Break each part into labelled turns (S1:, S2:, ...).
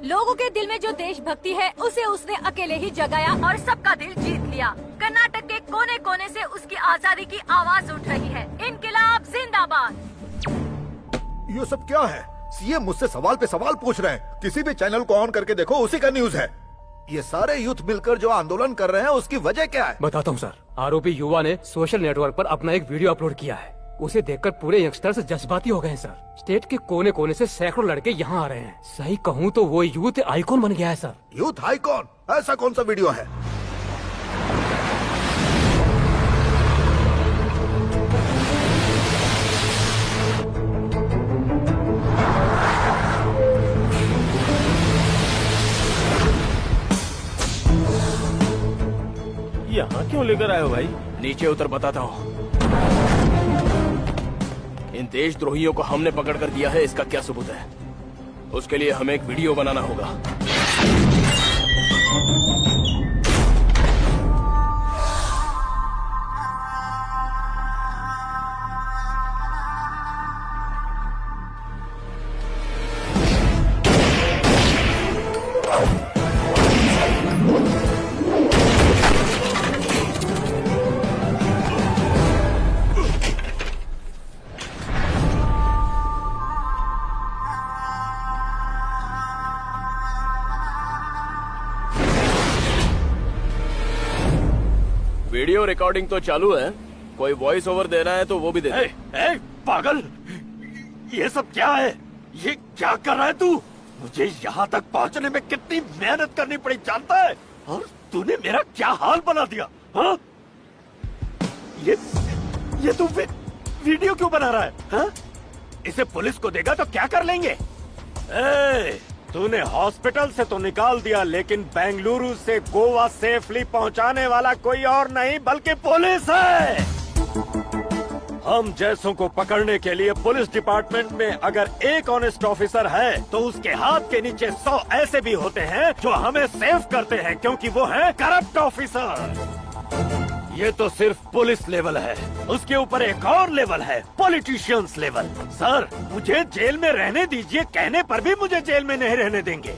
S1: लोगों के दिल में जो देशभक्ति है उसे उसने अकेले ही जगाया और सबका दिल जीत लिया। कर्नाटक के कोने कोने से उसकी आजादी की आवाज उठ रही है। इनकलाब जिंदाबाद।
S2: ये सब क्या है? सीएम मुझसे सवाल पे सवाल पूछ रहे हैं। किसी भी चैनल को ऑन करके देखो, उसी का न्यूज है। ये सारे यूथ मिलकर जो आंदोलन कर रहे हैं उसकी वजह क्या है?
S3: बताता हूँ सर। आरोपी युवा ने सोशल नेटवर्क पर अपना एक वीडियो अपलोड किया है। उसे देखकर पूरे यंगस्टर्स जज्बाती हो गए हैं सर। स्टेट के कोने कोने से सैकड़ों लड़के यहाँ आ रहे हैं। सही कहूँ तो वो यूथ आइकॉन बन गया है सर।
S2: Youth icon? ऐसा कौन सा वीडियो है?
S4: यहाँ क्यों लेकर आए हो भाई?
S5: नीचे उतर, बताता हूँ। इन देशद्रोहियों को हमने पकड़कर दिया है, इसका क्या सबूत है? उसके लिए हमें एक वीडियो बनाना होगा। वीडियो रिकॉर्डिंग तो चालू है, कोई वॉइस ओवर देना है तो वो भी दे दे।
S4: पागल, ये सब क्या है? ये क्या कर रहा है तू? मुझे यहाँ तक पहुँचने में कितनी मेहनत करनी पड़ी जानता है? और तूने मेरा क्या हाल बना दिया? हाँ? ये तू वीडियो क्यों बना रहा है? हाँ? इसे पुलिस को देगा तो क्या कर लेंगे? तूने हॉस्पिटल से तो निकाल दिया, लेकिन बेंगलुरु से गोवा सेफली पहुंचाने वाला कोई और नहीं बल्कि पुलिस है। हम जैसों को पकड़ने के लिए पुलिस डिपार्टमेंट में अगर एक ऑनेस्ट ऑफिसर है तो उसके हाथ के नीचे 100 ऐसे भी होते हैं जो हमें सेव करते हैं, क्योंकि वो है करप्ट ऑफिसर। ये तो सिर्फ पुलिस लेवल है, उसके ऊपर एक और लेवल है, पॉलिटिशियंस लेवल। सर, मुझे जेल में रहने दीजिए, कहने पर भी मुझे जेल में नहीं रहने देंगे।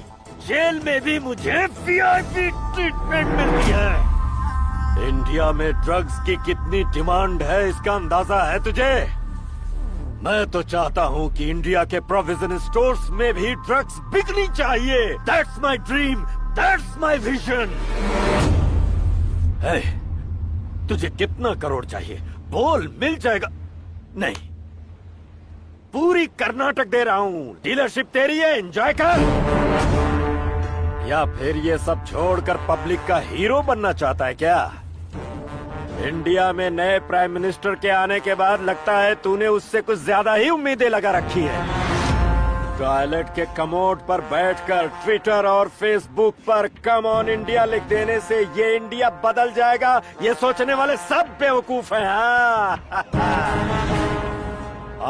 S4: जेल में भी मुझे वीआईपी ट्रीटमेंट मिलती है। इंडिया में ड्रग्स की कितनी डिमांड है इसका अंदाजा है तुझे? मैं तो चाहता हूँ कि इंडिया के प्रोविजन स्टोर्स में भी ड्रग्स बिकनी चाहिए। That's my dream, that's my vision. तुझे कितना करोड़ चाहिए? बोल, मिल जाएगा। नहीं, पूरी कर्नाटक दे रहा हूँ। डीलरशिप तेरी है, एंजॉय कर। या फिर ये सब छोड़कर पब्लिक का हीरो बनना चाहता है क्या? इंडिया में नए प्राइम मिनिस्टर के आने के बाद लगता है तूने उससे कुछ ज्यादा ही उम्मीदें लगा रखी है। टॉयलेट के कमोड पर बैठकर ट्विटर और फेसबुक पर कम ऑन इंडिया लिख देने से ये इंडिया बदल जाएगा, ये सोचने वाले सब बेवकूफ हैं। हाँ।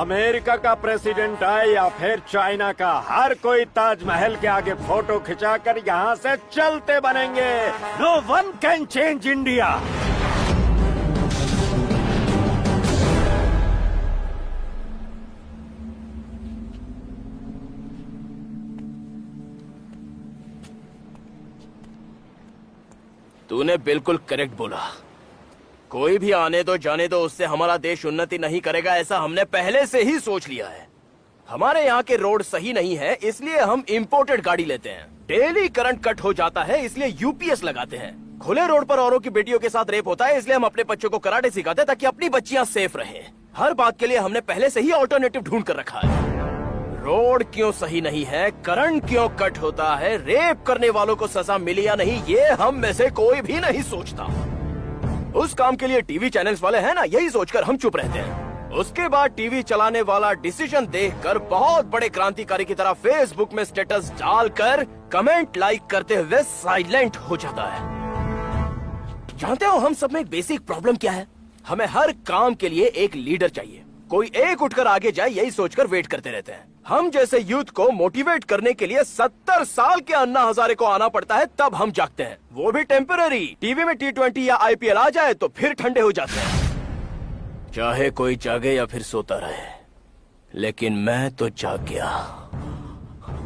S4: अमेरिका का प्रेसिडेंट आए या फिर चाइना का, हर कोई ताजमहल के आगे फोटो खिंचाकर यहाँ से चलते बनेंगे। No one can change India.
S5: तूने बिल्कुल करेक्ट बोला। कोई भी आने दो जाने दो, उससे हमारा देश उन्नति नहीं करेगा, ऐसा हमने पहले से ही सोच लिया है। हमारे यहाँ के रोड सही नहीं है, इसलिए हम इंपोर्टेड गाड़ी लेते हैं। डेली करंट कट हो जाता है, इसलिए यूपीएस लगाते हैं। खुले रोड पर औरों की बेटियों के साथ रेप होता है, इसलिए हम अपने बच्चों को कराटे सिखाते हैं ताकि अपनी बच्चियां सेफ रहें। हर बात के लिए हमने पहले से ही ऑल्टरनेटिव ढूंढ कर रखा है। रोड क्यों सही नहीं है, करंट क्यों कट होता है, रेप करने वालों को सजा मिली या नहीं, ये हम में से कोई भी नहीं सोचता। उस काम के लिए टीवी चैनल्स वाले हैं ना, यही सोचकर हम चुप रहते हैं। उसके बाद टीवी चलाने वाला डिसीजन देखकर बहुत बड़े क्रांतिकारी की तरह फेसबुक में स्टेटस डालकर कमेंट लाइक करते हुए साइलेंट हो जाता है। जानते हो हम सब में एक बेसिक प्रॉब्लम क्या है? हमें हर काम के लिए एक लीडर चाहिए, कोई एक उठकर आगे जाए, यही सोचकर वेट करते रहते हैं। हम जैसे यूथ को मोटिवेट करने के लिए 70 साल के अन्ना हजारे को आना पड़ता है, तब हम जागते हैं, वो भी टेम्पररी। टीवी में T20 या IPL आ जाए तो फिर ठंडे हो जाते हैं। चाहे कोई जागे या फिर सोता रहे, लेकिन मैं तो जाग गया।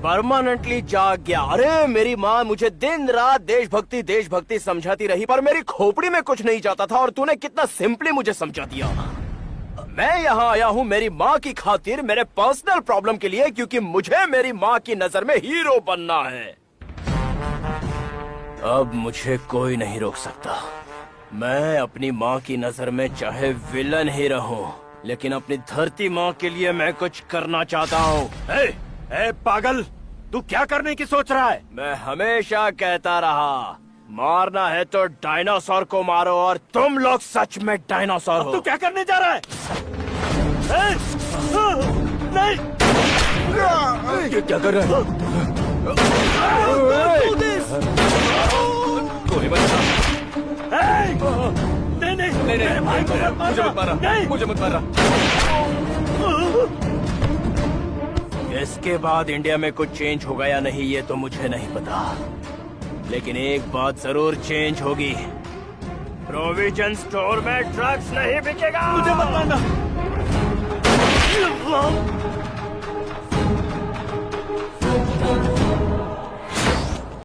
S5: परमानेंटली जाग गया। अरे मेरी माँ मुझे दिन रात देशभक्ति समझाती रही, पर मेरी खोपड़ी में कुछ नहीं जाता था, और तूने कितना सिंपली मुझे समझा दिया। मैं यहाँ आया हूँ मेरी माँ की खातिर, मेरे पर्सनल प्रॉब्लम के लिए, क्योंकि मुझे मेरी माँ की नजर में हीरो बनना है। अब मुझे कोई नहीं रोक सकता। मैं अपनी माँ की नजर में चाहे विलन ही रहूं, लेकिन अपनी धरती माँ के लिए मैं कुछ करना चाहता हूँ।
S4: ए पागल, तू क्या करने की सोच रहा है?
S5: मैं हमेशा कहता रहा, मारना है तो डायनासोर को मारो, और तुम लोग सच में डायनासोर
S4: अब
S5: हो।
S4: तू क्या करने जा रहा है? नहीं,
S5: ये क्या कर रहा है? कोई बच्चा
S4: नहीं, मेरे भाई को मत मारना।
S5: मुझे मत मारा,
S4: नहीं।
S5: मुझे मत मारा। इसके बाद इंडिया में कुछ चेंज होगा या नहीं ये तो मुझे नहीं पता, लेकिन एक बात जरूर चेंज होगी। प्रोविजन स्टोर में ड्रग्स नहीं बिकेगा।
S4: मुझे मत मारना।